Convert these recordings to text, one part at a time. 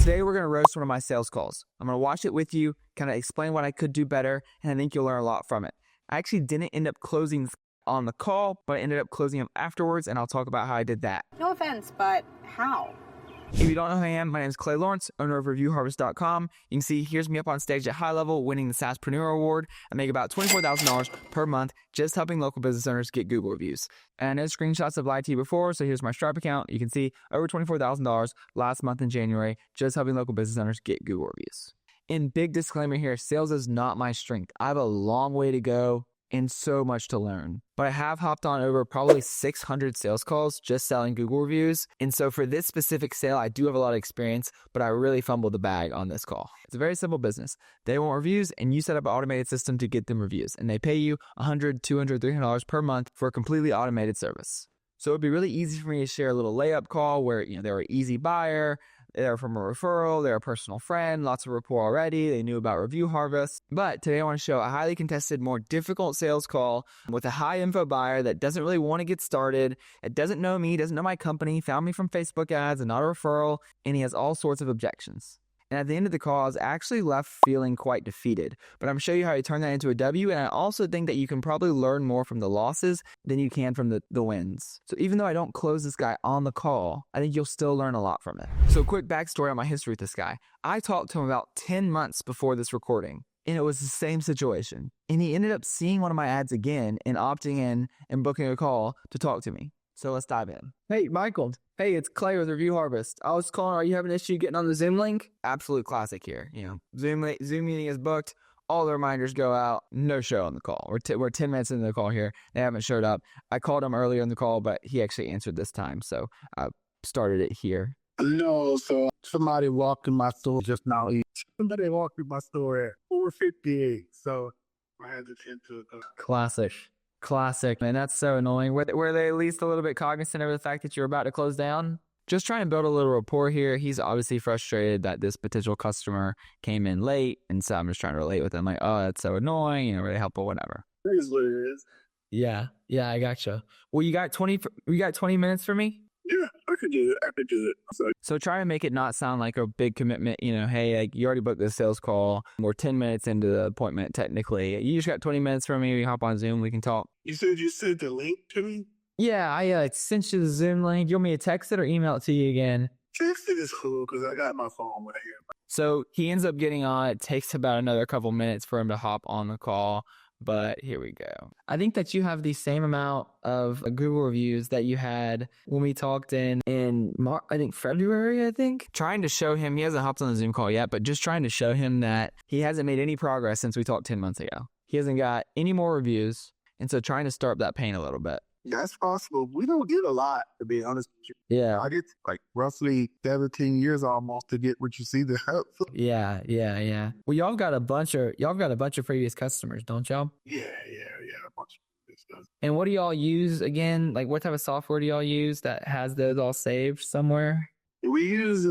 Today, we're going to roast one of my sales calls. I'm going to watch it with you, kind of explain what I could do better, and I think you'll learn a lot from it. I actually didn't end up closing on the call, but I ended up closing them afterwards, and I'll talk about how I did that. No offense, but how? If you don't know who I am, my name is Clay Lawrence, owner of ReviewHarvest.com. You can see here's me up on stage at GoHighLevel winning the SaaSpreneur Award. I make about $24,000 per month just helping local business owners get Google reviews. And there's screenshots have lied to you before, so here's my Stripe account. You can see over $24,000 last month in January just helping local business owners get Google reviews. And big disclaimer here, sales is not my strength. I have a long way to go and so much to learn. But I have hopped on over probably 600 sales calls just selling Google reviews. And so for this specific sale, I do have a lot of experience, but I really fumbled the bag on this call. It's a very simple business. They want reviews and you set up an automated system to get them reviews. And they pay you $100, $200, $300 per month for a completely automated service. So it'd be really easy for me to share a little layup call where, they're an easy buyer, they're from a referral, they're a personal friend, lots of rapport already, they knew about Review Harvest. But today I want to show a highly contested, more difficult sales call with a high info buyer that doesn't really want to get started, it doesn't know me, doesn't know my company, found me from Facebook ads and not a referral, and he has all sorts of objections. And at the end of the call, I was actually left feeling quite defeated. But I'm going to show you how to turn that into a W. And I also think that you can probably learn more from the losses than you can from the wins. So even though I don't close this guy on the call, I think you'll still learn a lot from it. So quick backstory on my history with this guy. I talked to him about 10 months before this recording. And it was the same situation. And he ended up seeing one of my ads again and opting in and booking a call to talk to me. So let's dive in. Hey, Michael. Hey, it's Clay with Review Harvest. I was calling, are you having an issue getting on the Zoom link? Absolute classic here. Zoom meeting is booked. All the reminders go out. No show on the call. We're 10 minutes into the call here. They haven't showed up. I called him earlier in the call, but he actually answered this time. So I started it here. No, so somebody walked in my store just now. Somebody walked in my store at 4:58. So I had to tend to Classic, man. That's so annoying. Were they at least a little bit cognizant of the fact that you're about to close down? Just trying to build a little rapport here. He's obviously frustrated that this potential customer came in late. And so I'm just trying to relate with him. Like, oh, that's so annoying. Really helpful, whatever. It is what it is. Yeah, I gotcha. Well, you got 20 minutes for me? Yeah, I could do it. So try to make it not sound like a big commitment. Hey, like you already booked this sales call. We're 10 minutes into the appointment, technically. You just got 20 minutes for me. We hop on Zoom. We can talk. You said you sent the link to me? Yeah, I sent you the Zoom link. You want me to text it or email it to you again? Text it is cool because I got my phone right here. So he ends up getting on. It takes about another couple minutes for him to hop on the call. But here we go. I think that you have the same amount of Google reviews that you had when we talked in February, Trying to show him, he hasn't hopped on the Zoom call yet, but just trying to show him that he hasn't made any progress since we talked 10 months ago. He hasn't got any more reviews. And so trying to stir up that pain a little bit. That's possible. We don't get a lot, to be honest with you. Yeah. I get like roughly 17 years almost to get what you see the help. Yeah. Well, y'all got a bunch of previous customers, don't y'all? Yeah. A bunch of this stuff. And what do y'all use again? Like what type of software do y'all use that has those all saved somewhere? We use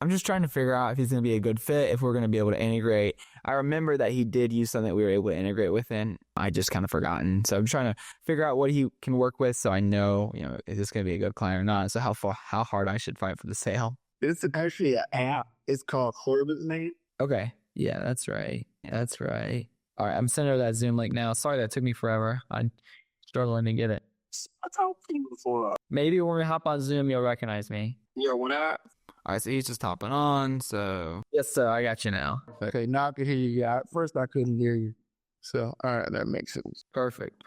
I'm just trying to figure out if he's going to be a good fit, if we're going to be able to integrate. I remember that he did use something that we were able to integrate within. I just kind of forgotten. So I'm trying to figure out what he can work with so I know, is this going to be a good client or not? So how hard I should fight for the sale. It's actually an app. It's called Corbin's Name. Okay. Yeah, that's right. All right, I'm sending her that Zoom link now. Sorry that took me forever. I'm struggling to get it. I talked to you before. Maybe when we hop on Zoom, you'll recognize me. Yeah, when I... All right, so he's just hopping on, so... Yes, sir, I got you now. Okay, now I can hear you. At first, I couldn't hear you. So, all right, that makes sense. Perfect.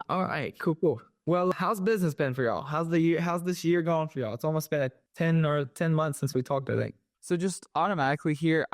All right, cool. Well, how's business been for y'all? How's this year going for y'all? It's almost been 10 months since we talked, I think. So just automatically here,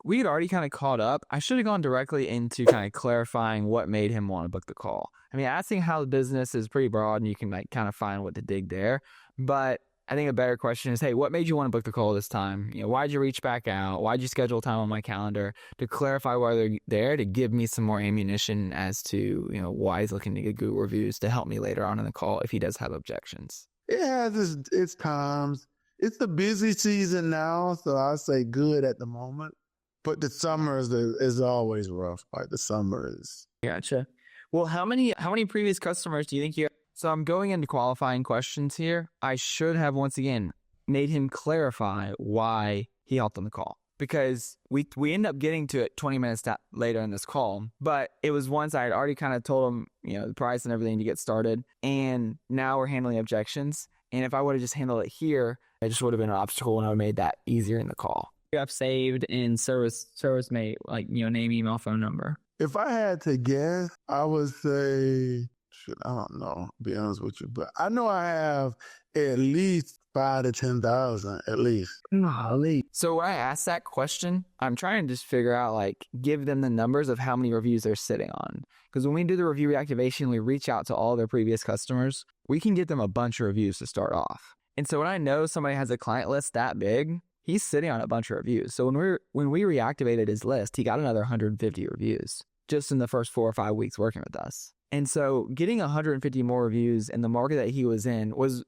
we had already kind of caught up. I should have gone directly into kind of clarifying what made him want to book the call. I mean, asking how the business is pretty broad and you can like kind of find what to dig there. But I think a better question is, hey, what made you want to book the call this time? Why'd you reach back out? Why'd you schedule time on my calendar? To clarify why they're there, to give me some more ammunition as to, why he's looking to get Google reviews to help me later on in the call if he does have objections. Yeah, it's times. It's the busy season now, so I say good at the moment. But the summer is always rough. Like the summer is. Gotcha. Well, how many previous customers do you think you have? So I'm going into qualifying questions here. I should have, once again, made him clarify why he hopped on the call. Because we end up getting to it 20 minutes later in this call, but it was once I had already kind of told him, the price and everything to get started, and now we're handling objections. And if I would have just handled it here, it just would have been an obstacle, and I would have made that easier in the call. You have saved in service mate, like, name, email, phone number. If I had to guess, I would say, I don't know, to be honest with you, but I know I have at least 5,000 to 10,000 at least. Golly. So when I ask that question, I'm trying to just figure out, give them the numbers of how many reviews they're sitting on. Because when we do the review reactivation, we reach out to all their previous customers. We can get them a bunch of reviews to start off. And so when I know somebody has a client list that big, he's sitting on a bunch of reviews. So when we reactivated his list, he got another 150 reviews just in the first 4 or 5 weeks working with us. And so getting 150 more reviews in the market that he was in was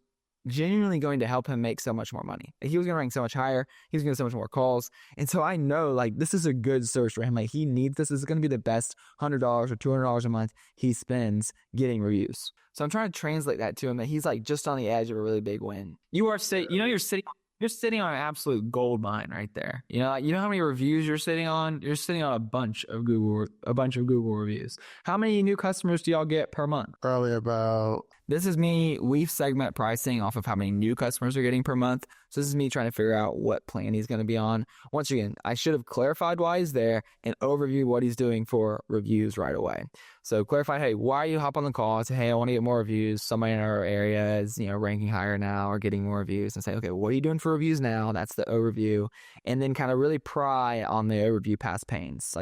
genuinely going to help him make so much more money. He was going to rank so much higher. He was going to get so much more calls. And so I know this is a good source for him. He needs this. This is going to be the best $100 or $200 a month he spends getting reviews. So I'm trying to translate that to him that he's just on the edge of a really big win. You're sitting on an absolute gold mine right there. You know how many reviews you're sitting on? You're sitting on a bunch of Google reviews. How many new customers do y'all get per month? Probably about... This is me. We segment pricing off of how many new customers are getting per month. So this is me trying to figure out what plan he's going to be on. Once again, I should have clarified why he's there and overviewed what he's doing for reviews right away. So clarify, hey, why you hop on the call? Say, hey, I want to get more reviews. Somebody in our area is, ranking higher now or getting more reviews, and say, okay, what are you doing for reviews now? That's the overview. And then kind of really pry on the overview past pains.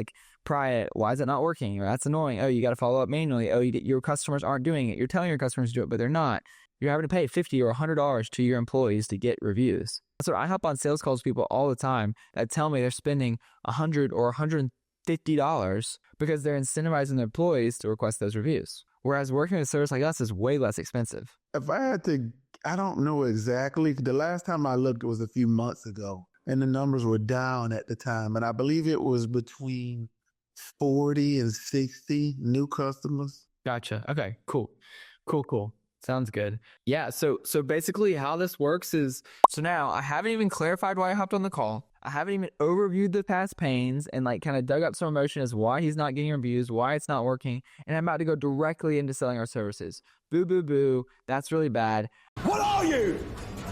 Pry it. Why is it not working? Or that's annoying. Oh, you got to follow up manually. Oh, your customers aren't doing it. You're telling your customers to do it, but they're not. You're having to pay $50 or $100 to your employees to get reviews. So I hop on sales calls with people all the time that tell me they're spending $100 or $150 because they're incentivizing their employees to request those reviews. Whereas working with a service like us is way less expensive. If I had to, I don't know exactly. The last time I looked, it was a few months ago, and the numbers were down at the time. And I believe it was between 40 and 60 new customers. Gotcha. Okay, cool. Sounds good. Yeah, so basically how this works is, so now I haven't even clarified why I hopped on the call. I haven't even overviewed the past pains and kind of dug up some emotion as why he's not getting reviews, why it's not working, and I'm about to go directly into selling our services. Boo, boo, boo. That's really bad. What are you?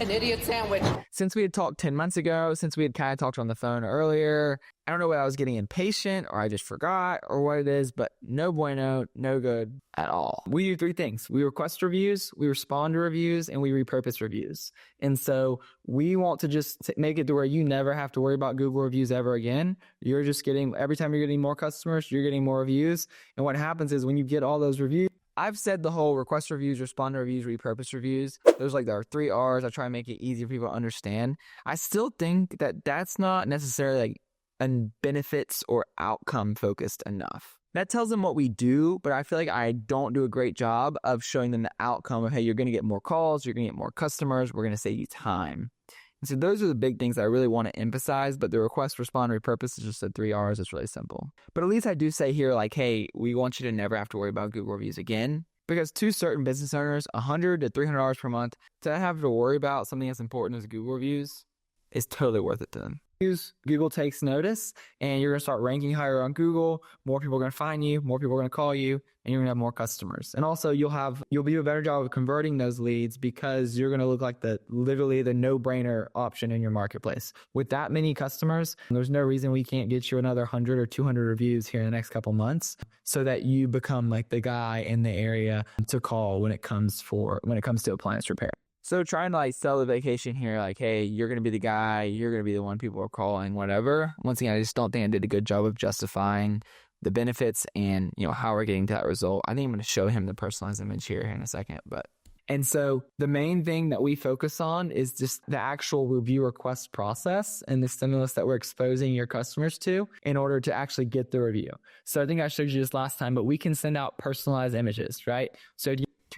An idiot sandwich. Since we had talked 10 months ago, since we had kind of talked on the phone earlier, I don't know whether I was getting impatient or I just forgot or what it is, but no bueno, no good at all. We do 3 things. We request reviews, we respond to reviews, and we repurpose reviews. And so we want to just make it to where you never have to worry about Google reviews ever again. You're just getting, every time you're getting more customers, you're getting more reviews. And what happens is when you get all those reviews, I've said the whole request reviews, respond to reviews, repurpose reviews. Those there are 3 R's. I try and make it easy for people to understand. I still think that that's not necessarily benefits or outcome focused enough. That tells them what we do, but I feel like I don't do a great job of showing them the outcome of, hey, you're going to get more calls, you're going to get more customers, we're going to save you time. And so those are the big things I really want to emphasize, but the request, respond, repurpose is just the 3 R's. It's really simple. But at least I do say here, hey, we want you to never have to worry about Google reviews again. Because to certain business owners, $100 to $300 per month to have to worry about something as important as Google reviews is totally worth it to them. Google takes notice, and you're going to start ranking higher on Google. More people are going to find you, more people are going to call you, and you're going to have more customers. And also you'll do a better job of converting those leads because you're going to look like literally the no-brainer option in your marketplace. With that many customers, there's no reason we can't get you another 100 or 200 reviews here in the next couple months so that you become the guy in the area to call when it comes to appliance repair. So trying to sell the vacation here, hey, you're going to be the guy, you're going to be the one people are calling, whatever. Once again, I just don't think I did a good job of justifying the benefits and, how we're getting to that result. I think I'm going to show him the personalized image here in a second. And so the main thing that we focus on is just the actual review request process and the stimulus that we're exposing your customers to in order to actually get the review. So I think I showed you this last time, but we can send out personalized images, right? So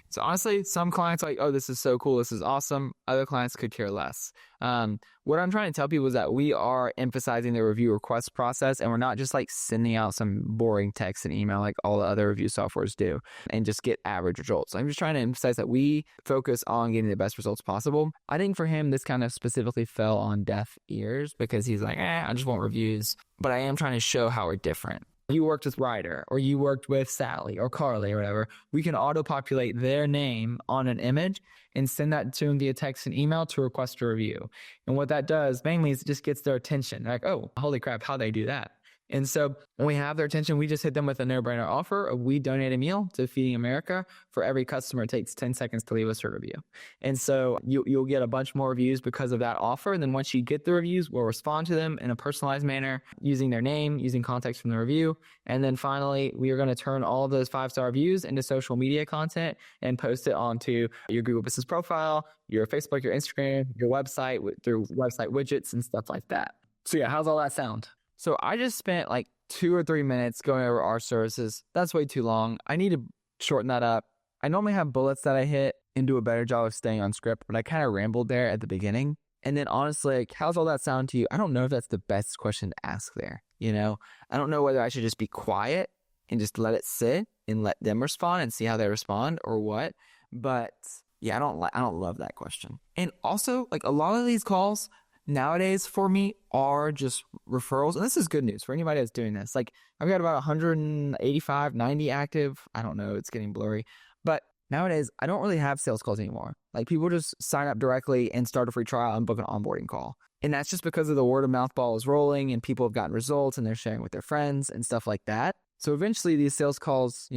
So honestly, some clients are like, oh, this is so cool, this is awesome. Other clients could care less. What I'm trying to tell people is that we are emphasizing the review request process, and we're not just like sending out some boring text and email like all the other review softwares do and just get average results. I'm just trying to emphasize that we focus on getting the best results possible. I think for him, this kind of specifically fell on deaf ears because he's like, I just want reviews. But I am trying to show how we're different. You worked with Ryder, or you worked with Sally or Carly or whatever, we can auto-populate their name on an image and send that to them via text and email to request a review. And what that does mainly is it just gets their attention. They're like, oh, holy crap, how'd they do that? And so when we have their attention, we just hit them with a no-brainer offer of we donate a meal to Feeding America for every customer. It takes 10 seconds to leave us a review. And so you'll get a bunch more reviews because of that offer. And then once you get the reviews, we'll respond to them in a personalized manner using their name, using context from the review. And then finally, we are going to turn all of those 5-star reviews into social media content and post it onto your Google Business profile, your Facebook, your Instagram, your website through website widgets and stuff like that. So yeah, how's all that sound? So I just spent like 2 or 3 minutes going over our services. That's way too long. I need to shorten that up. I normally have bullets that I hit and do a better job of staying on script, but I kind of rambled there at the beginning. And then honestly, like, how's all that sound to you? I don't know if that's the best question to ask there. You know, I don't know whether I should just be quiet and just let it sit and let them respond and see how they respond or what. But yeah, I don't love that question. And also, like, a lot of these calls nowadays for me are just referrals. And this is good news for anybody that's doing this. Like, I've got about 185, 90 active. I don't know. It's getting blurry. But nowadays, I don't really have sales calls anymore. Like, people just sign up directly and start a free trial and book an onboarding call. And that's just because of the word of mouth ball is rolling and people have gotten results and they're sharing with their friends and stuff like that. So eventually these sales calls,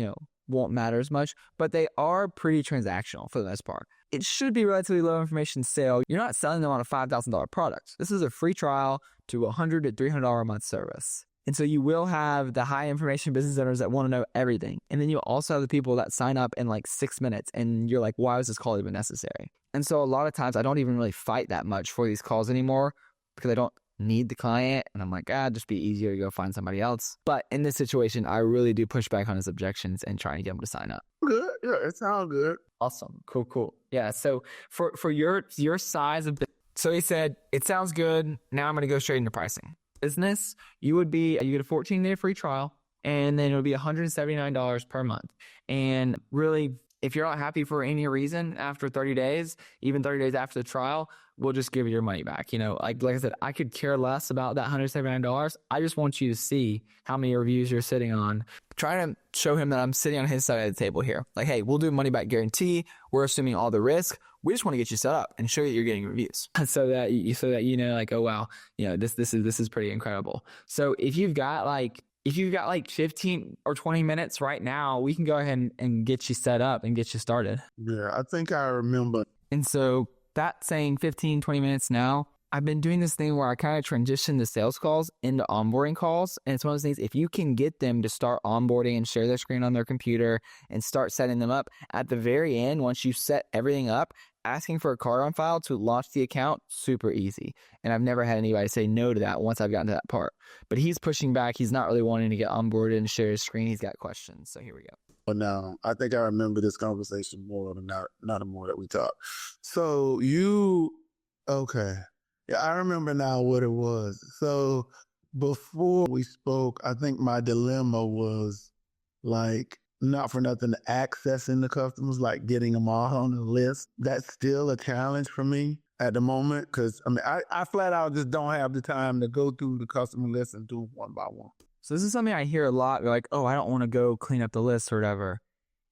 won't matter as much, but they are pretty transactional for the most part. It should be relatively low information sale. You're not selling them on a $5,000 product. This is a free trial to $100 to $300 a month service. And so you will have the high information business owners that want to know everything. And then you also have the people that sign up in like 6 minutes and you're like, why was this call even necessary? And so a lot of times I don't even really fight that much for these calls anymore because I don't need the client. And I'm like, just be easier to go find somebody else. But in this situation, I really do push back on his objections and try and get him to sign up. Good. Yeah, it sounds good. Awesome. Cool. Yeah. So for your size of, so he said, it sounds good. Now I'm going to go straight into pricing. Business, you get a 14-day free trial, and then it'll be $179 per month. And really, if you're not happy for any reason after 30 days, even 30 days after the trial, we'll just give you your money back. Like I said, I could care less about that $179. I just want you to see how many reviews you're sitting on. Try to show him that I'm sitting on his side of the table here. Like, hey, we'll do money back guarantee. We're assuming all the risk. We just want to get you set up and show you you're getting reviews so that like, oh wow, this is pretty incredible. So if you've got like 15 or 20 minutes right now, we can go ahead and get you set up and get you started. Yeah, I think I remember. And so that saying 15, 20 minutes now, I've been doing this thing where I kind of transition the sales calls into onboarding calls. And it's one of those things, if you can get them to start onboarding and share their screen on their computer and start setting them up, at the very end, once you set everything up, asking for a card on file to launch the account, super easy. And I've never had anybody say no to that once I've gotten to that part. But he's pushing back. He's not really wanting to get onboarded and share his screen. He's got questions. So here we go. But now I think I remember this conversation more than not more that we talked. So okay. Yeah, I remember now what it was. So before we spoke, I think my dilemma was like, not for nothing, accessing the customers, like getting them all on the list. That's still a challenge for me at the moment because I flat out just don't have the time to go through the customer list and do one by one. So this is something I hear a lot. They're like, oh, I don't want to go clean up the list or whatever.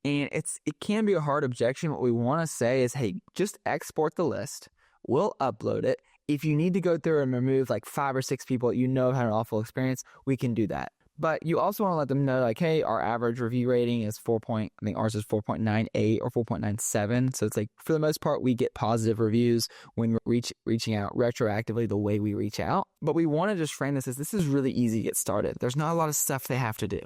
And it can be a hard objection. What we want to say is, hey, just export the list. We'll upload it. If you need to go through and remove like 5 or 6 people that have had an awful experience, we can do that. But you also want to let them know, like, hey, our average review rating is I think ours is 4.98 or 4.97. So it's like, for the most part, we get positive reviews when we're reaching out retroactively the way we reach out. But we want to just frame this as this is really easy to get started. There's not a lot of stuff they have to do.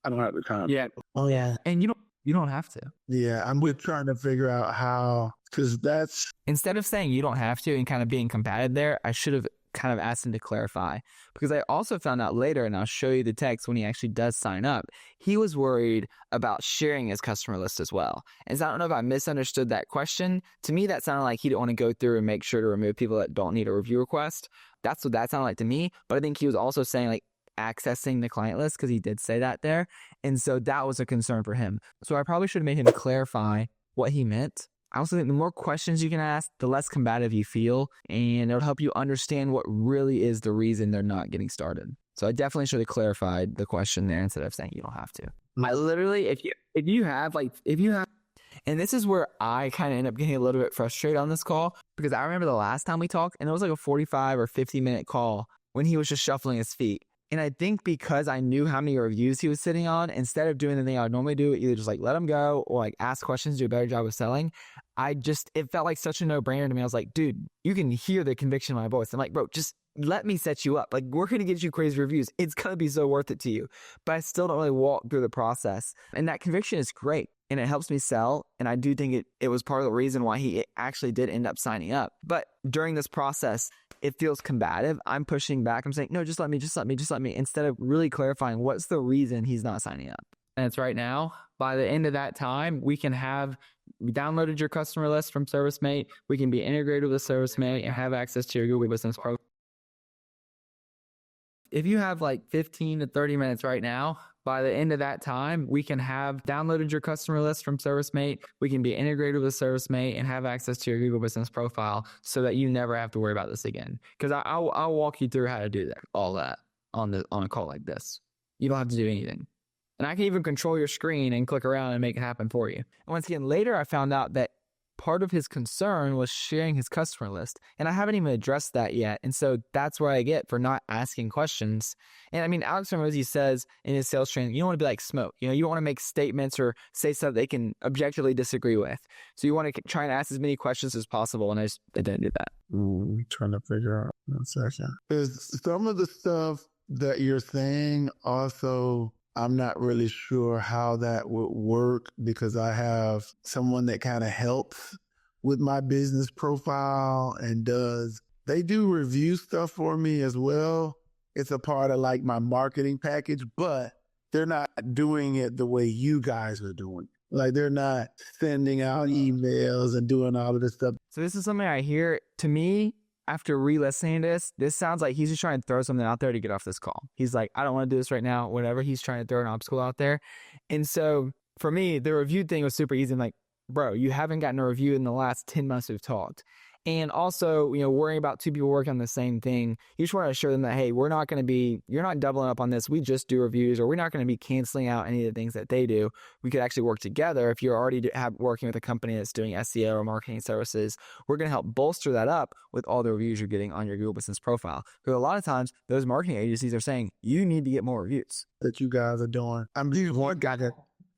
I don't have the time. Yeah. Oh, yeah. And you don't have to. Yeah, I'm trying to figure out how, because that's... Instead of saying you don't have to and kind of being combative there, I should have kind of asked him to clarify, because I also found out later, and I'll show you the text when he actually does sign up, he was worried about sharing his customer list as well. And so I don't know if I misunderstood that question. To me, that sounded like he didn't want to go through and make sure to remove people that don't need a review request. That's what that sounded like to me. But I think he was also saying like accessing the client list, because he did say that there. And so that was a concern for him. So I probably should have made him clarify what he meant. I also think the more questions you can ask, the less combative you feel, and it'll help you understand what really is the reason they're not getting started. So I definitely should have clarified the question there instead of saying you don't have to. I literally, if you have, and this is where I kind of end up getting a little bit frustrated on this call, because I remember the last time we talked, and it was like a 45 or 50-minute call when he was just shuffling his feet. And I think because I knew how many reviews he was sitting on, instead of doing the thing I would normally do, either just like let him go or like ask questions, do a better job of selling, it felt like such a no-brainer to me. I was like, dude, you can hear the conviction in my voice. I'm like, bro, just let me set you up. Like, we're going to get you crazy reviews. It's going to be so worth it to you. But I still don't really walk through the process. And that conviction is great. And it helps me sell. And I do think it was part of the reason why he actually did end up signing up. But during this process, it feels combative. I'm pushing back. I'm saying, no, just let me, instead of really clarifying what's the reason he's not signing up. And it's right now. By the end of that time, we downloaded your customer list from ServiceMate. We can be integrated with ServiceMate and have access to your Google Business Pro. If you have like 15 to 30 minutes right now, by the end of that time, we can have downloaded your customer list from ServiceMate. We can be integrated with ServiceMate and have access to your Google Business Profile so that you never have to worry about this again. Because I'll walk you through how to do that, all that on a call like this. You don't have to do anything. And I can even control your screen and click around and make it happen for you. And once again, later I found out that part of his concern was sharing his customer list. And I haven't even addressed that yet. And so that's where I get for not asking questions. And I mean, Alex Hormozi says in his sales training, you don't want to be like smoke. You don't want to make statements or say stuff they can objectively disagree with. So you want to try and ask as many questions as possible. And I didn't do that. I'm trying to figure out one second. Is some of the stuff that you're saying also, I'm not really sure how that would work, because I have someone that kind of helps with my business profile and they do review stuff for me as well. It's a part of like my marketing package, but they're not doing it the way you guys are doing. Like, they're not sending out emails and doing all of this stuff. So this is something I hear. To me, after re-listening to this sounds like he's just trying to throw something out there to get off this call. He's like, I don't want to do this right now, whatever. He's trying to throw an obstacle out there. And so for me, the review thing was super easy. I'm like, bro, you haven't gotten a review in the last 10 months we've talked. And also, worrying about two people working on the same thing. You just want to assure them that, hey, you're not doubling up on this. We just do reviews, or we're not going to be canceling out any of the things that they do. We could actually work together. If you're already working with a company that's doing SEO or marketing services, we're going to help bolster that up with all the reviews you're getting on your Google Business Profile. Because a lot of times, those marketing agencies are saying, you need to get more reviews. That you guys are doing.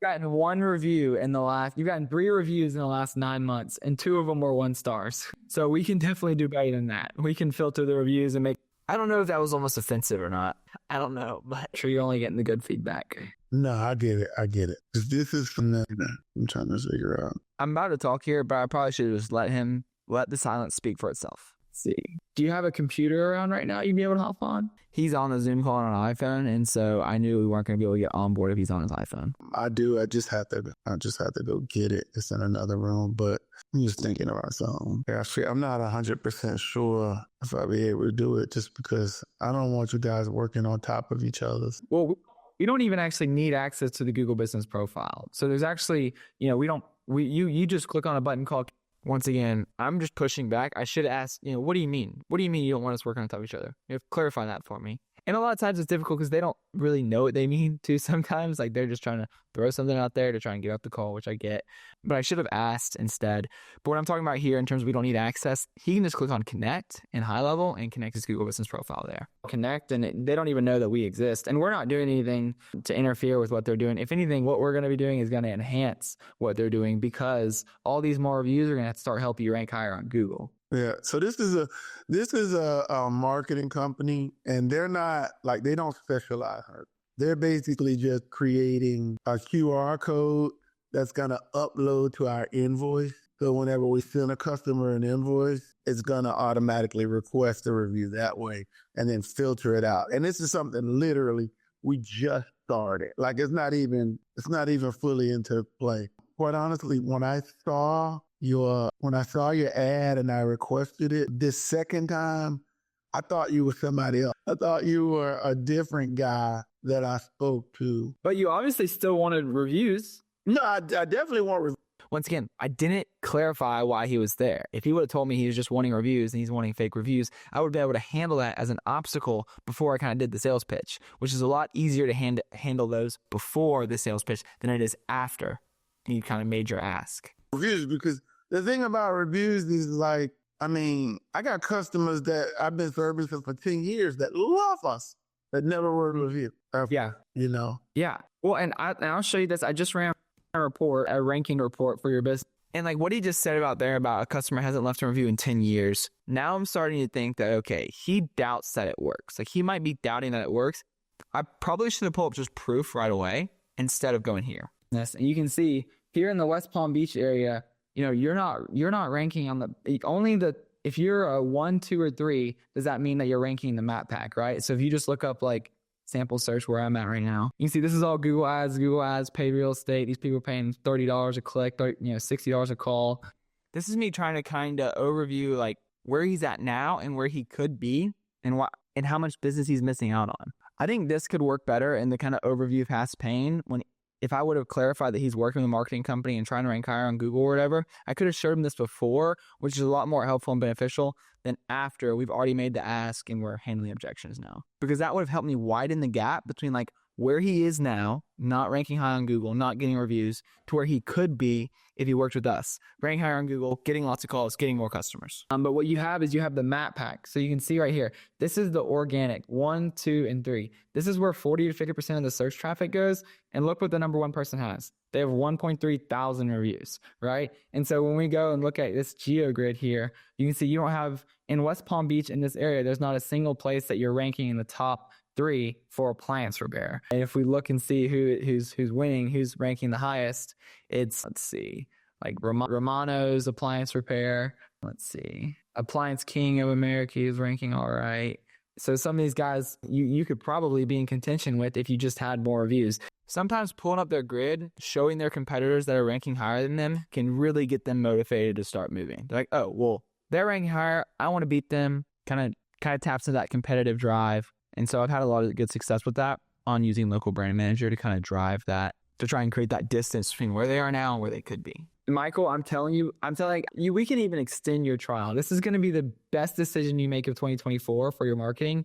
Gotten one review you've gotten 3 reviews in the last 9 months, and 2 of them were 1 stars. So we can definitely do better than that. We can filter the reviews and I don't know if that was almost offensive or not. I don't know, but I'm sure you're only getting the good feedback. No, I get it. This is something I'm trying to figure out. I'm about to talk here, but I probably should just let the silence speak for itself. Let's see. Do you have a computer around right now you'd be able to hop on? He's on a Zoom call on an iPhone, and so I knew we weren't going to be able to get on board if he's on his iPhone. I do. I just have to go get it. It's in another room, but I'm just thinking about something. I'm not 100% sure if I'll be able to do it, just because I don't want you guys working on top of each other. Well, we don't even actually need access to the Google Business Profile. So there's actually, you just click on a button called. Once again, I'm just pushing back. I should ask, what do you mean? What do you mean you don't want us working on top of each other? You have to clarify that for me. And a lot of times it's difficult because they don't really know what they mean too sometimes. Like, they're just trying to throw something out there to try and get up the call, which I get. But I should have asked instead. But what I'm talking about here in terms of we don't need access, he can just click on connect in GoHighLevel and connect his Google Business Profile there. Connect, and they don't even know that we exist. And we're not doing anything to interfere with what they're doing. If anything, what we're going to be doing is going to enhance what they're doing, because all these more reviews are going to have to start helping you rank higher on Google. Yeah. So this is a marketing company, and they're not like, they don't specialize. They're basically just creating a QR code that's going to upload to our invoice. So whenever we send a customer an invoice, it's going to automatically request a review that way and then filter it out. And this is something literally we just started. Like it's not even fully into play. Quite honestly, when I saw your ad and I requested it this second time, I thought you were somebody else. I thought you were a different guy that I spoke to. But you obviously still wanted reviews. No, I definitely want reviews. Once again, I didn't clarify why he was there. If he would have told me he was just wanting reviews and he's wanting fake reviews, I would be able to handle that as an obstacle before I kind of did the sales pitch, which is a lot easier to handle those before the sales pitch than it is after you kind of made your ask. Reviews, because the thing about reviews is like, I mean, I got customers that I've been servicing for 10 years that love us, that never wrote a review. Yeah. You know? Yeah. Well, and I'll show you this. I just ran a ranking report for your business. And like what he just said about there about a customer hasn't left a review in 10 years. Now I'm starting to think that, okay, he doubts that it works. Like he might be doubting that it works. I probably should have pulled up just proof right away instead of going here. And you can see here in the West Palm Beach area, you know, you're not ranking on if you're a 1, 2, or 3, does that mean that you're ranking the map pack, right? So if you just look up like sample search where I'm at right now, you can see this is all Google Ads, paid real estate. These people are paying $30 a click, $60 a call. This is me trying to kind of overview like where he's at now and where he could be and how much business he's missing out on. I think this could work better in the kind of overview of past pain if I would have clarified that he's working with a marketing company and trying to rank higher on Google or whatever. I could have showed him this before, which is a lot more helpful and beneficial than after we've already made the ask and we're handling objections now. Because that would have helped me widen the gap between like where he is now, not ranking high on Google, not getting reviews, to where he could be if he worked with us. Ranking higher on Google, getting lots of calls, getting more customers. But what you have is you have the map pack. So you can see right here, this is the organic 1, 2, and 3. This is where 40 to 50% of the search traffic goes. And look what the number one person has. They have 1.3 thousand reviews, right? And so when we go and look at this geo grid here, you can see you don't have, in West Palm Beach in this area, there's not a single place that you're ranking in the top 3 for appliance repair. And if we look and see who's winning, who's ranking the highest, it's, let's see, like Romano's appliance repair. Let's see, Appliance King of America is ranking all right. So some of these guys you could probably be in contention with if you just had more reviews. Sometimes pulling up their grid, showing their competitors that are ranking higher than them can really get them motivated to start moving. They're like, oh, well, they're ranking higher. I want to beat them. Kind of taps into that competitive drive. And so I've had a lot of good success with that on using Local Brand Manager to kind of drive that, to try and create that distance between where they are now and where they could be. Michael, I'm telling you, we can even extend your trial. This is going to be the best decision you make of 2024 for your marketing.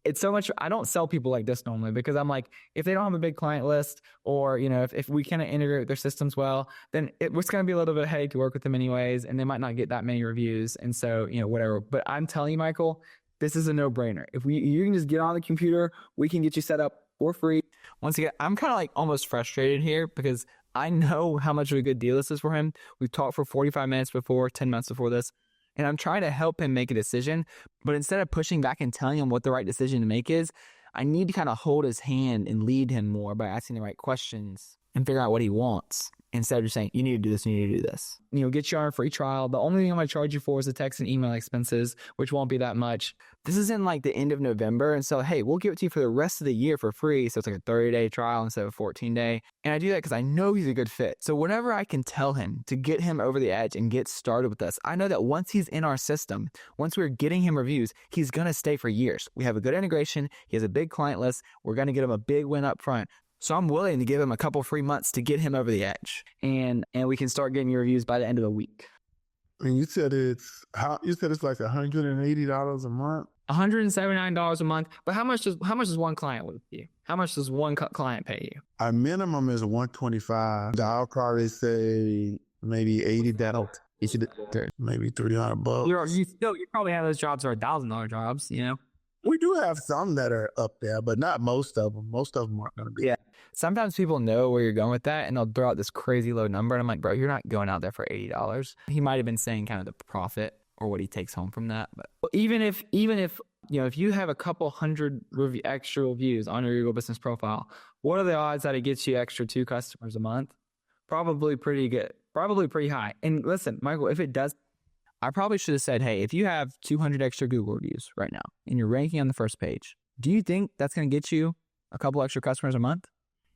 It's so much, I don't sell people like this normally because I'm like, if they don't have a big client list or, you know, if we kind of integrate with their systems well, then it's going to be a little bit of a headache to work with them anyways, and they might not get that many reviews. And so, you know, whatever. But I'm telling you, Michael, this is a no-brainer. If you can just get on the computer, we can get you set up for free. Once again, I'm kind of like almost frustrated here because I know how much of a good deal this is for him. We've talked for 45 minutes before, 10 minutes before this, and I'm trying to help him make a decision. But instead of pushing back and telling him what the right decision to make is, I need to kind of hold his hand and lead him more by asking the right questions and figure out what he wants. Instead of just saying, you need to do this, you need to do this. You know, get you on a free trial. The only thing I'm going to charge you for is the text and email expenses, which won't be that much. This is in like the end of November. And so, hey, we'll give it to you for the rest of the year for free. So it's like a 30-day trial instead of a 14-day. And I do that because I know he's a good fit. So whatever I can tell him to get him over the edge and get started with us, I know that once he's in our system, once we're getting him reviews, he's going to stay for years. We have a good integration. He has a big client list. We're going to get him a big win up front. So I'm willing to give him a couple free months to get him over the edge, and we can start getting your reviews by the end of the week. And you said it's like $180 a month. $179 a month. But how much does one client with you? How much does one client pay you? Our minimum is $125. I'll probably say maybe $80. That'll maybe $300. You probably have those jobs are $1,000 jobs. You know. We do have some that are up there, but not most of them. Most of them aren't going to be. Yeah. Sometimes people know where you're going with that, and they'll throw out this crazy low number. And I'm like, bro, you're not going out there for $80. He might have been saying kind of the profit or what he takes home from that. But even if you know, if you have a couple hundred extra reviews on your Google business profile, what are the odds that it gets you extra 2 customers a month? Probably pretty good. Probably pretty high. And listen, Michael, if it does, I probably should have said, hey, if you have 200 extra Google reviews right now and you're ranking on the first page, do you think that's going to get you a couple extra customers a month?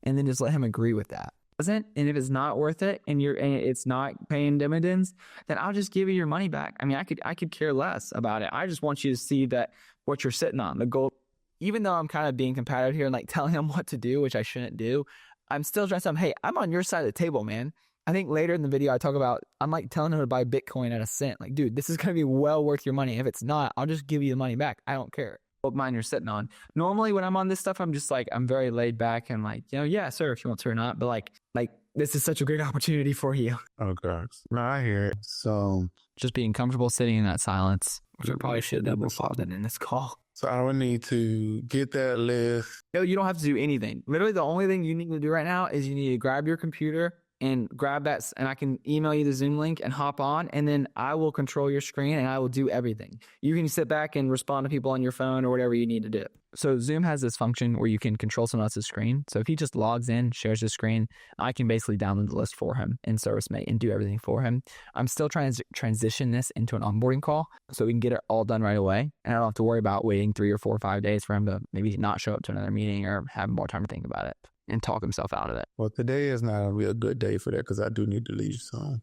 And then just let him agree with that. And if it's not worth it and it's not paying dividends, then I'll just give you your money back. I mean, I could care less about it. I just want you to see that what you're sitting on, the goal. Even though I'm kind of being competitive here and like telling him what to do, which I shouldn't do, I'm still trying to tell him, hey, I'm on your side of the table, man. I think later in the video I talk about, I'm like telling him to buy Bitcoin at a cent. Like, dude, this is going to be well worth your money. If it's not, I'll just give you the money back. I don't care what mine you're sitting on. Normally when I'm on this stuff, I'm just like, I'm very laid back and like, yeah, sir, if you want to or not. But like this is such a great opportunity for you. Okay. No, I hear it. So just being comfortable sitting in that silence, which I probably should have double thought that in this call. So I would need to get that list. No, you don't have to do anything. Literally the only thing you need to do right now is you need to grab your computer and grab that, and I can email you the Zoom link and hop on, and then I will control your screen and I will do everything. You can sit back and respond to people on your phone or whatever you need to do. So Zoom has this function where you can control someone else's screen. So if he just logs in, shares his screen, I can basically download the list for him in ServiceMate and do everything for him. I'm still trying to transition this into an onboarding call so we can get it all done right away. And I don't have to worry about waiting 3 or 4 or 5 days for him to maybe not show up to another meeting or have more time to think about it and talk himself out of it. Well, today is not a real good day for that because I do need to leave soon.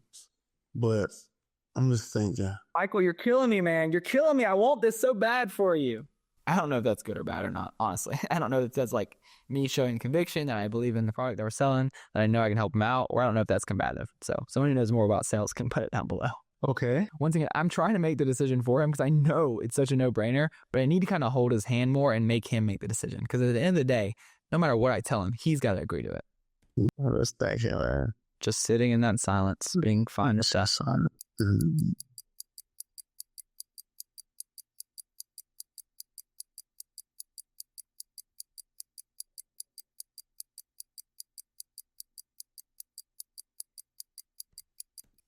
But I'm just thinking. Michael, you're killing me, man. You're killing me. I want this so bad for you. I don't know if that's good or bad or not, honestly. I don't know if that's like me showing conviction that I believe in the product that we're selling, that I know I can help them out, or I don't know if that's combative. So someone who knows more about sales can put it down below. Okay. Once again, I'm trying to make the decision for him because I know it's such a no-brainer, but I need to kind of hold his hand more and make him make the decision. Because at the end of the day, no matter what I tell him, he's got to agree to it. Let's thank you, man. Just sitting in that silence, being fine. That's on.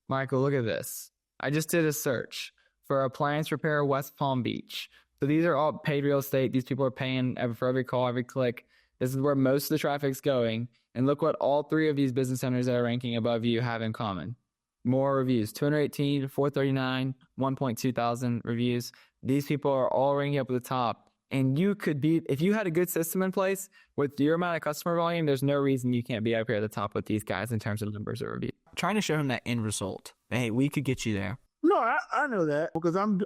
Michael, look at this. I just did a search for appliance repair West Palm Beach. So these are all paid real estate. These people are paying for every call, every click. This is where most of the traffic's going. And look what all 3 of these business owners that are ranking above you have in common. More reviews, 218, 439, 1.2 thousand reviews. These people are all ranking up at the top. And you could be, if you had a good system in place with your amount of customer volume, there's no reason you can't be up here at the top with these guys in terms of numbers of reviews. I'm trying to show him that end result. Hey, we could get you there. No, I know that because I'm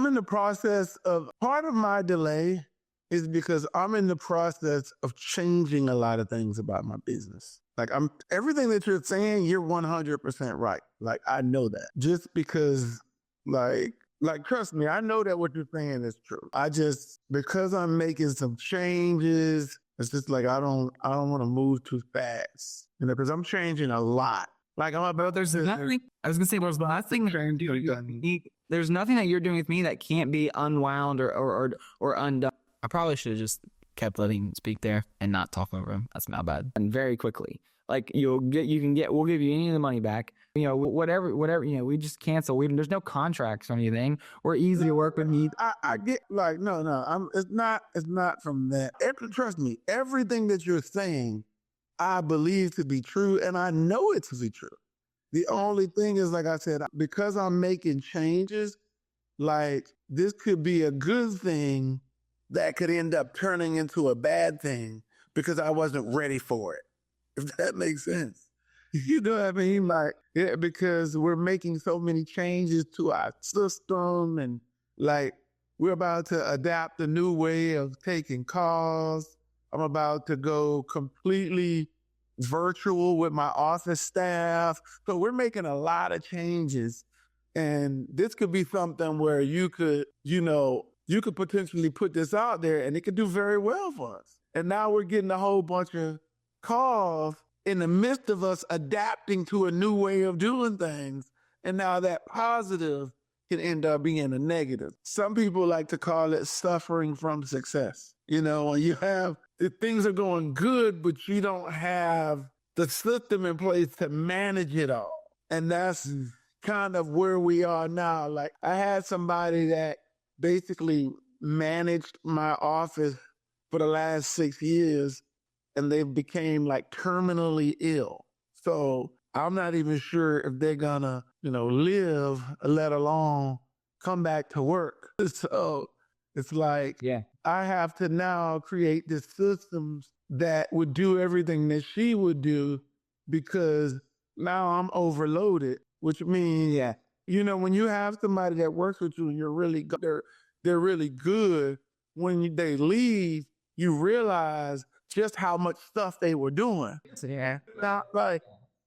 in the process of, part of my delay is because I'm in the process of changing a lot of things about my business. Like everything that you're saying, you're 100% right. Like I know that just because like trust me, I know that what you're saying is true. Because I'm making some changes, it's just like I don't want to move too fast. You know, because I'm changing a lot. Like I'm about there's nothing. I was gonna say there's nothing. There's nothing that you're doing with me that can't be unwound or undone. I probably should have just kept letting him speak there and not talk over him. That's my bad. And very quickly, like we'll give you any of the money back. You know, whatever, you know, we just cancel. There's no contracts or anything. We're easy to work with. I get like, no, it's not from that. Trust me, everything that you're saying, I believe to be true, and I know it to be true. The only thing is, like I said, because I'm making changes, like this could be a good thing that could end up turning into a bad thing because I wasn't ready for it. If that makes sense. You know what I mean? Like, yeah, because we're making so many changes to our system and like we're about to adapt a new way of taking calls. I'm about to go completely virtual with my office staff. So we're making a lot of changes. And this could be something where you could potentially put this out there and it could do very well for us. And now we're getting a whole bunch of calls in the midst of us adapting to a new way of doing things. And now that positive can end up being a negative. Some people like to call it suffering from success. You know, when you have, things are going good, but you don't have the system in place to manage it all. And that's kind of where we are now. Like I had somebody that basically managed my office for the last 6 years and they became like terminally ill. So I'm not even sure if they're gonna, live, let alone come back to work. So it's like, Yeah. I have to now create the systems that would do everything that she would do because now I'm overloaded, which means, Yeah. when you have somebody that works with you and they're really good, they leave, you realize just how much stuff they were doing. So, yeah. Not like,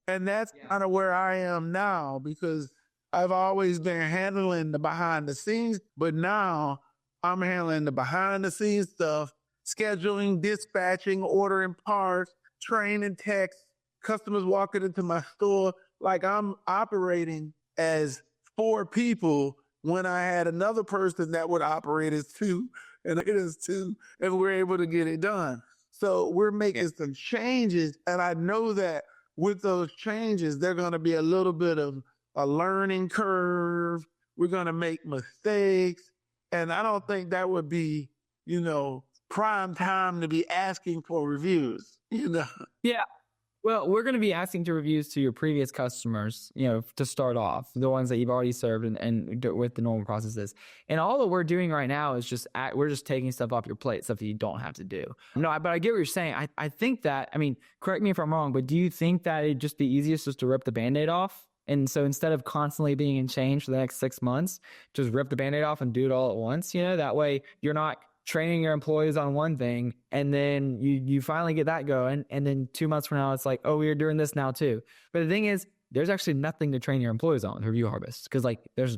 and that's kind of where I am now because I've always been handling the behind the scenes, but now I'm handling the behind the scenes stuff, scheduling, dispatching, ordering parts, training techs, customers walking into my store. Like I'm operating as 4 people when I had another person that would operate as 2 and it is 2 and we're able to get it done. So we're making some changes and I know that with those changes, they're going to be a little bit of a learning curve. We're going to make mistakes. And I don't think that would be, prime time to be asking for reviews, Yeah. Well, we're going to be asking to reviews to your previous customers, to start off, the ones that you've already served and with the normal processes. And all that we're doing right now is we're just taking stuff off your plate, stuff that you don't have to do. No, but I get what you're saying. I think that, correct me if I'm wrong, but do you think that it'd just be easiest just to rip the Band-Aid off? And so instead of constantly being in change for the next 6 months, just rip the Band-Aid off and do it all at once, that way you're not training your employees on one thing and then you finally get that going and then 2 months from now it's like, oh, we're doing this now too. But the thing is, there's actually nothing to train your employees on with Review Harvest because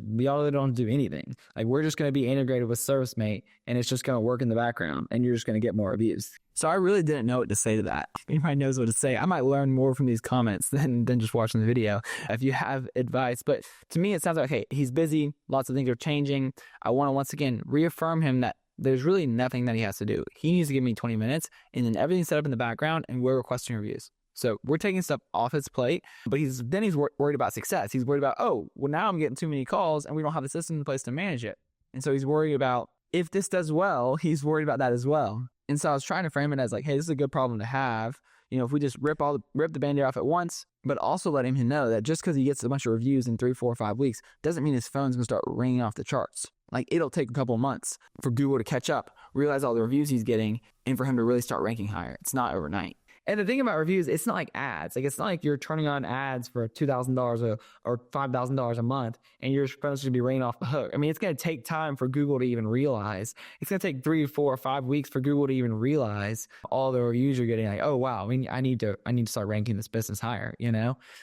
we all don't do anything. Like we're just going to be integrated with ServiceMate and it's just going to work in the background and you're just going to get more reviews. So I really didn't know what to say to that. If anybody knows what to say, I might learn more from these comments than just watching the video if you have advice. But to me, it sounds like, hey, he's busy. Lots of things are changing. I want to once again reaffirm him that there's really nothing that he has to do. He needs to give me 20 minutes and then everything's set up in the background and we're requesting reviews. So we're taking stuff off his plate, but he's worried about success. He's worried about, now I'm getting too many calls and we don't have the system in place to manage it. And so he's worried about if this does well, he's worried about that as well. And so I was trying to frame it as like, hey, this is a good problem to have. If we just rip the Band-Aid off at once, but also letting him know that just because he gets a bunch of reviews in 3, 4, 5 weeks doesn't mean his phone's going to start ringing off the charts. Like it'll take a couple of months for Google to catch up, realize all the reviews he's getting, and for him to really start ranking higher. It's not overnight. And the thing about reviews, it's not like ads. Like it's not like you're turning on ads for $2,000 or $5,000 a month and you're supposed to be ringing off the hook. It's going to take time for Google to even realize. It's going to take 3, 4, 5 weeks for Google to even realize all the reviews you're getting. Like, oh wow, I need to start ranking this business higher.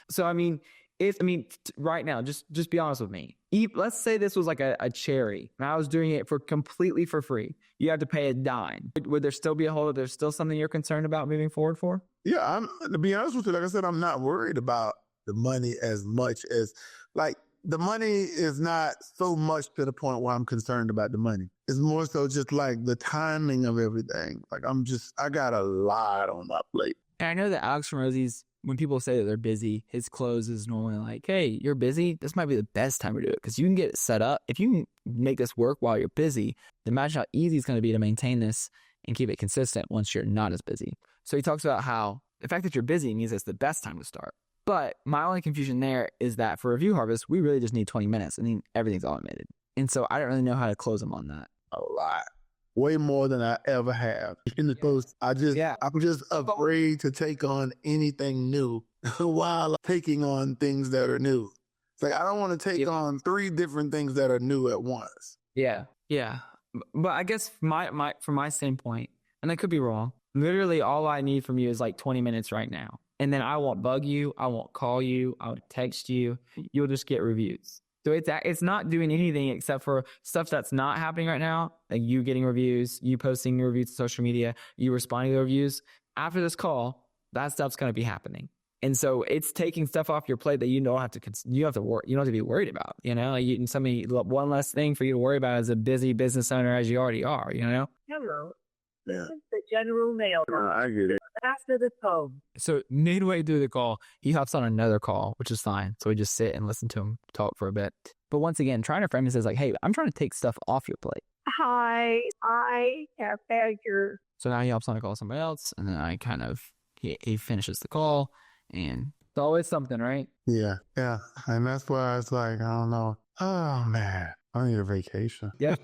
So right now, just be honest with me. Let's say this was like a cherry and I was doing it completely for free. You have to pay a dime. Would there still be there's still something you're concerned about moving forward for? Yeah, to be honest with you, like I said, I'm not worried about the money as much as the money is not so much to the point where I'm concerned about the money. It's more so just like the timing of everything. Like I got a lot on my plate. And I know that Alex Ramosie's, when people say that they're busy, his close is normally like, hey, you're busy? This might be the best time to do it because you can get it set up. If you can make this work while you're busy, then imagine how easy it's going to be to maintain this and keep it consistent once you're not as busy. So he talks about how the fact that you're busy means it's the best time to start. But my only confusion there is that for Review Harvest, we really just need 20 minutes and then everything's automated. And so I don't really know how to close him on that. A lot. Way more than I ever have. In the post, I'm just afraid to take on anything new while taking on things that are new. It's like I don't want to take on 3 different things that are new at once. Yeah. But I guess from my standpoint, and I could be wrong, literally all I need from you is like 20 minutes right now. And then I won't bug you. I won't call you. I'll text you. You'll just get reviews. So it's not doing anything except for stuff that's not happening right now, like you getting reviews, you posting reviews to social media, you responding to the reviews. After this call, that stuff's going to be happening. And so it's taking stuff off your plate that you don't have to be worried about, one less thing for you to worry about as a busy business owner as you already are, Hello. Yeah. This is the general mail. I get it. After the tone. So midway through the call, he hops on another call, which is fine. So we just sit and listen to him talk for a bit. But once again, trying to frame this as like, hey, I'm trying to take stuff off your plate. Hi, I have had your... So now he hops on a call with somebody else, and then he finishes the call, and It's always something, right? Yeah. Yeah. And that's why it's like, I don't know. Oh man, I need a vacation. Yeah.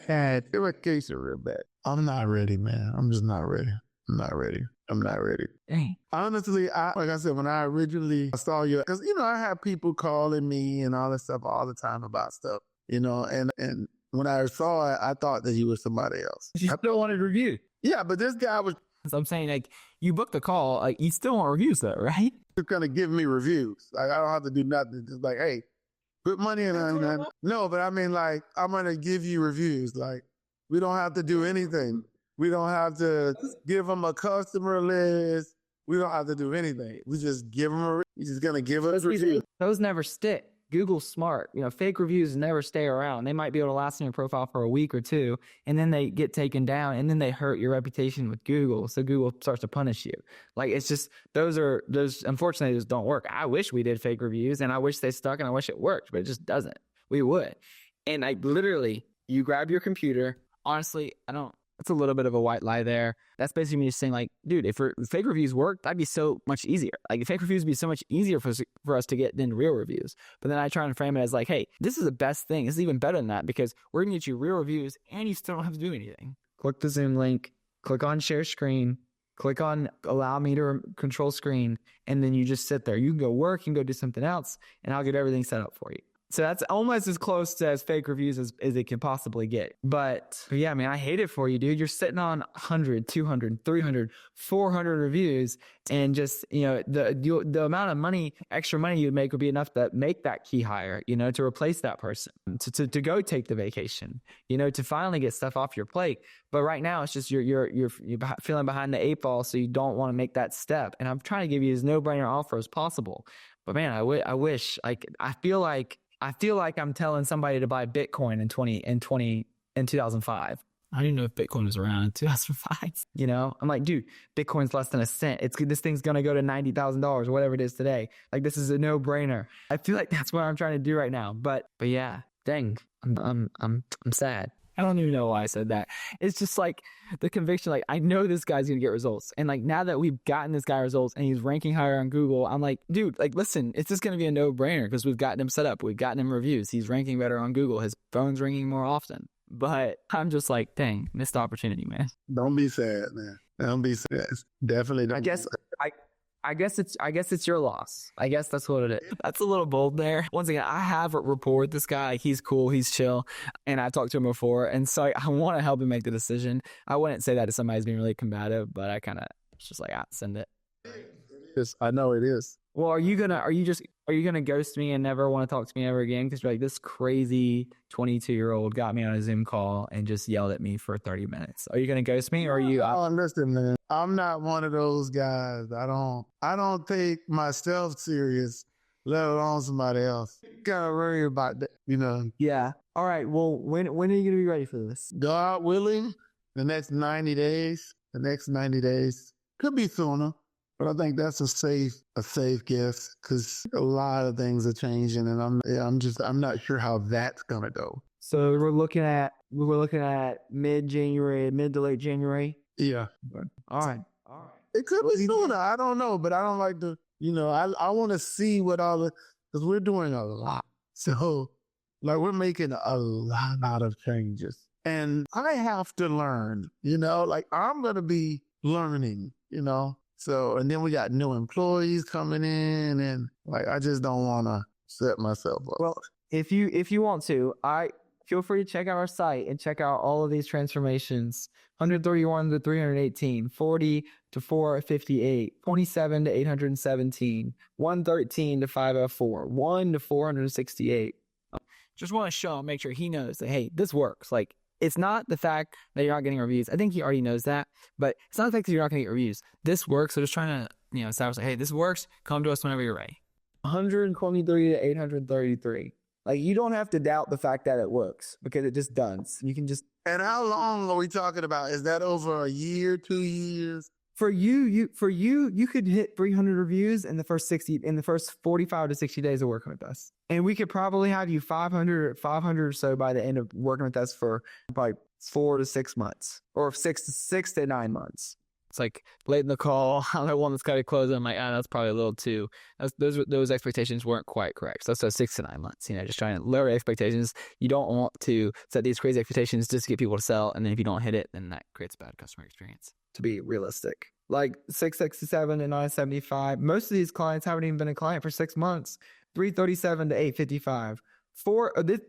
Bad vacation real bad. I'm not ready, man. I'm just not ready. I'm not ready. I'm not ready. Dang. Honestly, like I said, when I originally saw you, because I have people calling me and all that stuff all the time about stuff, and when I saw it, I thought that he was somebody else. You still wanted to review. Yeah, but this guy was So I'm saying, like, you booked the call, like, you still want reviews though, right? just gonna give me reviews. Like I don't have to do nothing. Just like, hey, put money in it. No, but I mean, like, I'm gonna give you reviews. Like, we don't have to do anything. We don't have to give them a customer list. We don't have to do anything. We just give them he's just gonna give us reviews. Those never stick. Google's smart. Fake reviews never stay around. They might be able to last in your profile for a week or two, and then they get taken down, and then they hurt your reputation with Google. So Google starts to punish you. Like, it's just, those unfortunately, those don't work. I wish we did fake reviews, and I wish they stuck, and I wish it worked, but it just doesn't. We would. And like, literally, you grab your computer. Honestly, it's a little bit of a white lie there. That's basically me just saying, like, dude, if fake reviews work, that'd be so much easier. Like, if fake reviews would be so much easier for us to get than real reviews. But then I try and frame it as like, hey, this is the best thing. This is even better than that because we're going to get you real reviews and you still don't have to do anything. Click the Zoom link, click on share screen, click on allow me to control screen, and then you just sit there. You can go work, you can go do something else, and I'll get everything set up for you. So that's almost as close to as fake reviews as it can possibly get. But yeah, man, I hate it for you, dude. You're sitting on 100, 200, 300, 400 reviews, and just, the amount of money, extra money you'd make would be enough to make that key hire, to replace that person, to go take the vacation, to finally get stuff off your plate. But right now it's just you're feeling behind the eight ball, so you don't want to make that step. And I'm trying to give you as no-brainer offer as possible. But man, I wish, like, I feel like I'm telling somebody to buy Bitcoin in 2005. I didn't know if Bitcoin was around in 2005. I'm like, dude, Bitcoin's less than a cent. This thing's going to go to $90,000 or whatever it is today. Like, this is a no brainer. I feel like that's what I'm trying to do right now. But yeah, dang, I'm sad. I don't even know why I said that. It's just like the conviction, like, I know this guy's going to get results. And like, now that we've gotten this guy results and he's ranking higher on Google, I'm like, dude, like, listen, it's just going to be a no brainer because we've gotten him set up. We've gotten him reviews. He's ranking better on Google. His phone's ringing more often. But I'm just like, dang, missed opportunity, man. Don't be sad, man. Don't be sad. It's definitely don't. I guess it's your loss. I guess that's what it is. That's a little bold there. Once again, I have a rapport with this guy. He's cool. He's chill. And I talked to him before. And so I want to help him make the decision. I wouldn't say that to somebody who's being really combative, but I kind of just like, send it. Yes, I know it is. Well, are you gonna ghost me and never want to talk to me ever again? Because you're like, this crazy 22-year-old got me on a Zoom call and just yelled at me for 30 minutes. Are you gonna ghost me, or are you? Oh, listen, man. I'm not one of those guys. I don't take myself serious, let alone somebody else. Gotta worry about that, Yeah. All right. Well, when are you gonna be ready for this? God willing, the next 90 days. Could be sooner. But I think that's a safe guess because a lot of things are changing, and I'm not sure how that's gonna go. So we're looking at mid to late January. Yeah. All right. It could be sooner. I don't know, but I don't like to. I want to see what because we're doing a lot. So, like, we're making a lot of changes, and I have to learn. Like, I'm gonna be learning. So, and then we got new employees coming in, and like, I just don't want to set myself up. Well, if you want to, feel free to check out our site and check out all of these transformations: 131 to 318, 40 to 458, 27 to 817, 113 to 504, 1 to 468. Just want to show him, make sure he knows that, hey, this works. Like, it's not the fact that you're not getting reviews. I think he already knows that, but it's not the fact that you're not going to get reviews. This works. So just trying to, establish, like, hey, this works. Come to us whenever you're ready. 123 to 833. Like, you don't have to doubt the fact that it works because it just does. You can just. And how long are we talking about? Is that over a year, 2 years? For you could hit 300 reviews in the first 45 to 60 days of working with us. And we could probably have you 500 or so by the end of working with us for probably 4 to 6 months, or 6 to 9 months. It's like late in the call, I want this guy to close. And I'm like, that's probably a little too. Those expectations weren't quite correct. So that's 6 to 9 months. Just trying to lower expectations. You don't want to set these crazy expectations just to get people to sell, and then if you don't hit it, then that creates a bad customer experience. To be realistic, like 667 to 975. Most of these clients haven't even been a client for 6 months. 337 to 855.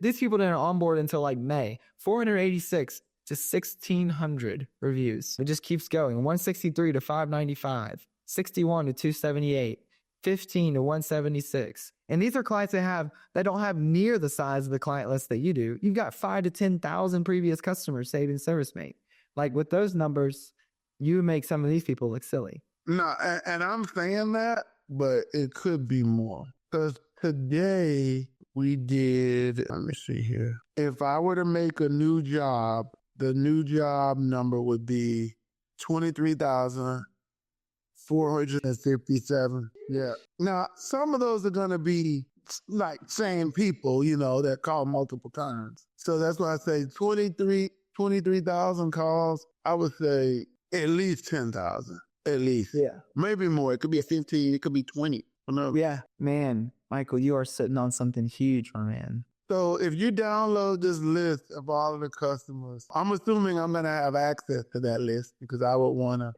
These people didn't onboard until like May. 486 to 1,600 reviews. It just keeps going. 163 to 595. 61 to 278. 15 to 176. And these are clients that don't have near the size of the client list that you do. You've got 5 to 10,000 previous customers saved in ServiceMate. Like with those numbers, you make some of these people look silly. No, and I'm saying that, but it could be more. Because today we did, let me see here. If I were to make a new job, the new job number would be 23,457. Yeah. Now, some of those are going to be like same people, that call multiple times. So that's why I say 23,000 calls. I would say at least 10,000. At least. Yeah. Maybe more. It could be 15. It could be 20. Yeah. Man, Michael, you are sitting on something huge, my man. So if you download this list of all of the customers, I'm assuming I'm going to have access to that list because I would want to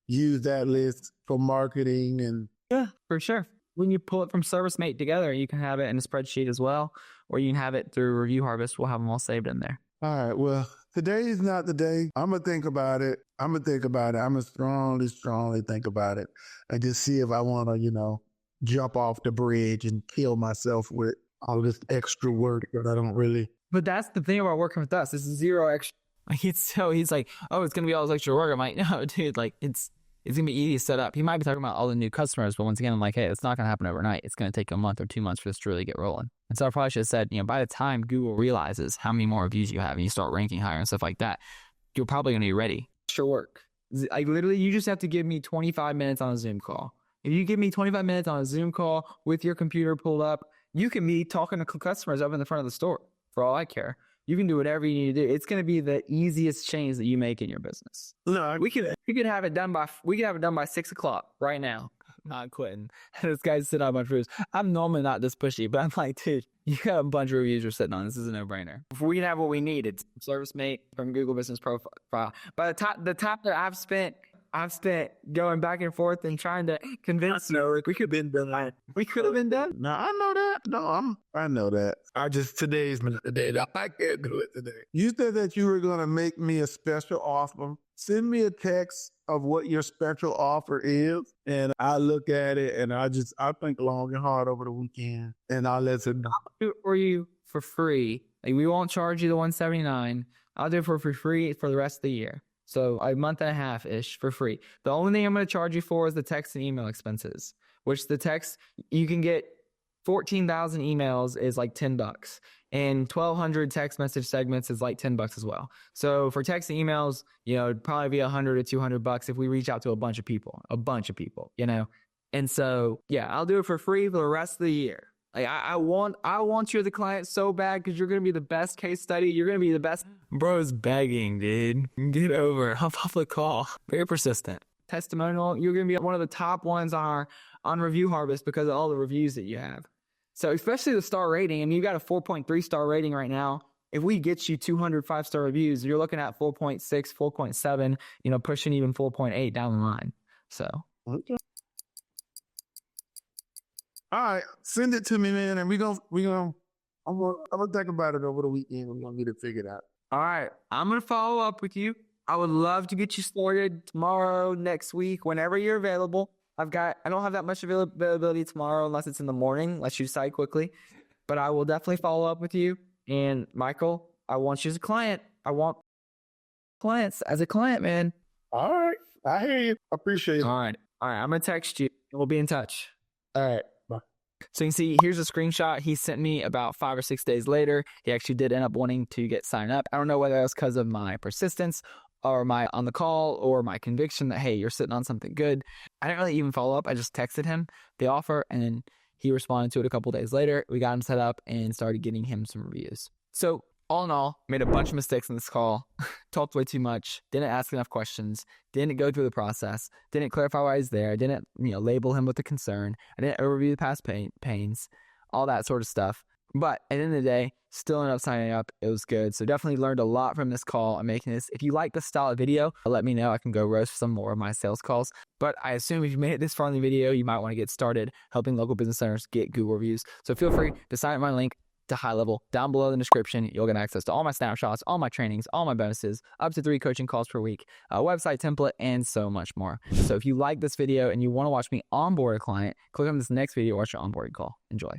use that list for marketing and... Yeah, for sure. When you pull it from ServiceMate together, you can have it in a spreadsheet as well, or you can have it through Review Harvest. We'll have them all saved in there. All right. Well, today is not the day. I'm going to think about it. I'm going to strongly think about it and just see if I want to, jump off the bridge and kill myself with all this extra work that I don't really. But that's the thing about working with us. This is zero extra. He's like, oh, it's going to be all this extra work. I'm like, no, dude, like it's going to be easy to set up. He might be talking about all the new customers, but once again, I'm like, hey, it's not going to happen overnight. It's going to take a month or 2 months for this to really get rolling. And so I probably should have said, by the time Google realizes how many more reviews you have and you start ranking higher and stuff like that, you're probably going to be ready. Extra work. Like literally, you just have to give me 25 minutes on a Zoom call. If you give me 25 minutes on a Zoom call with your computer pulled up, you can be talking to customers up in the front of the store for all I care. You can do whatever you need to do. It's going to be the easiest change that you make in your business. No, we could have it done by 6:00 right now. I'm not quitting. This guy's sitting on a bunch of reviews. I'm normally not this pushy, but I'm like, dude, you got a bunch of reviews you're sitting on. This is a no-brainer. If we can have what we need, it's ServiceMate from Google Business Profile. By the time that I've spent going back and forth and trying to convince you. We could have been done. We could have been done. No, I know that. I know that. Today's not the day. I can't do it today. You said that you were going to make me a special offer. Send me a text of what your special offer is, and I look at it, and I think long and hard over the weekend, and I'll let it know. I'll do it for you for free. Like, we won't charge you the $179. I'll do it for free for the rest of the year. So a month and a half-ish for free. The only thing I'm going to charge you for is the text and email expenses, which the text, you can get 14,000 emails is like $10, and 1,200 text message segments is like $10 as well. So for text and emails, it'd probably be $100 to $200 if we reach out to a bunch of people, And so, yeah, I'll do it for free for the rest of the year. Like I want you as a client so bad because you're going to be the best case study. You're going to be the best. Bro's begging, dude. Get over it. Hop off the call. Very persistent. Testimonial. You're going to be one of the top ones on Review Harvest because of all the reviews that you have. So especially the star rating. I mean, you got a 4.3 star rating right now. If we get you 200 5-star reviews, you're looking at 4.6, 4.7, pushing even 4.8 down the line. So. Okay. All right, send it to me, man, and I'm gonna think about it over the weekend. We're gonna get it figured out. All right, I'm gonna follow up with you. I would love to get you started tomorrow, next week, whenever you're available. I don't have that much availability tomorrow unless it's in the morning, unless you decide quickly. But I will definitely follow up with you. And Michael, I want you as a client. I want clients as a client, man. All right, I hear you. I appreciate it. All right, I'm gonna text you, and we'll be in touch. All right. So you can see, here's a screenshot he sent me about 5 or 6 days later. He actually did end up wanting to get signed up. I don't know whether that was because of my persistence or my on the call or my conviction that, hey, you're sitting on something good. I didn't really even follow up. I just texted him the offer, and then he responded to it a couple days later. We got him set up and started getting him some reviews. So All in all, made a bunch of mistakes in this call, talked way too much, didn't ask enough questions, didn't go through the process, didn't clarify why he's there, didn't label him with a concern, I didn't overview the past pains, all that sort of stuff. But at the end of the day, still ended up signing up. It was good. So definitely learned a lot from this call. I'm making this. If you like this style of video, let me know. I can go roast some more of my sales calls. But I assume if you made it this far in the video, you might want to get started helping local business owners get Google reviews. So feel free to sign up my link to GoHighLevel down below in the description. You'll get access to all my snapshots, all my trainings, all my bonuses, up to 3 coaching calls per week, a website template, and so much more. So if you like this video and you want to watch me onboard a client, click on this next video, watch your onboarding call. Enjoy.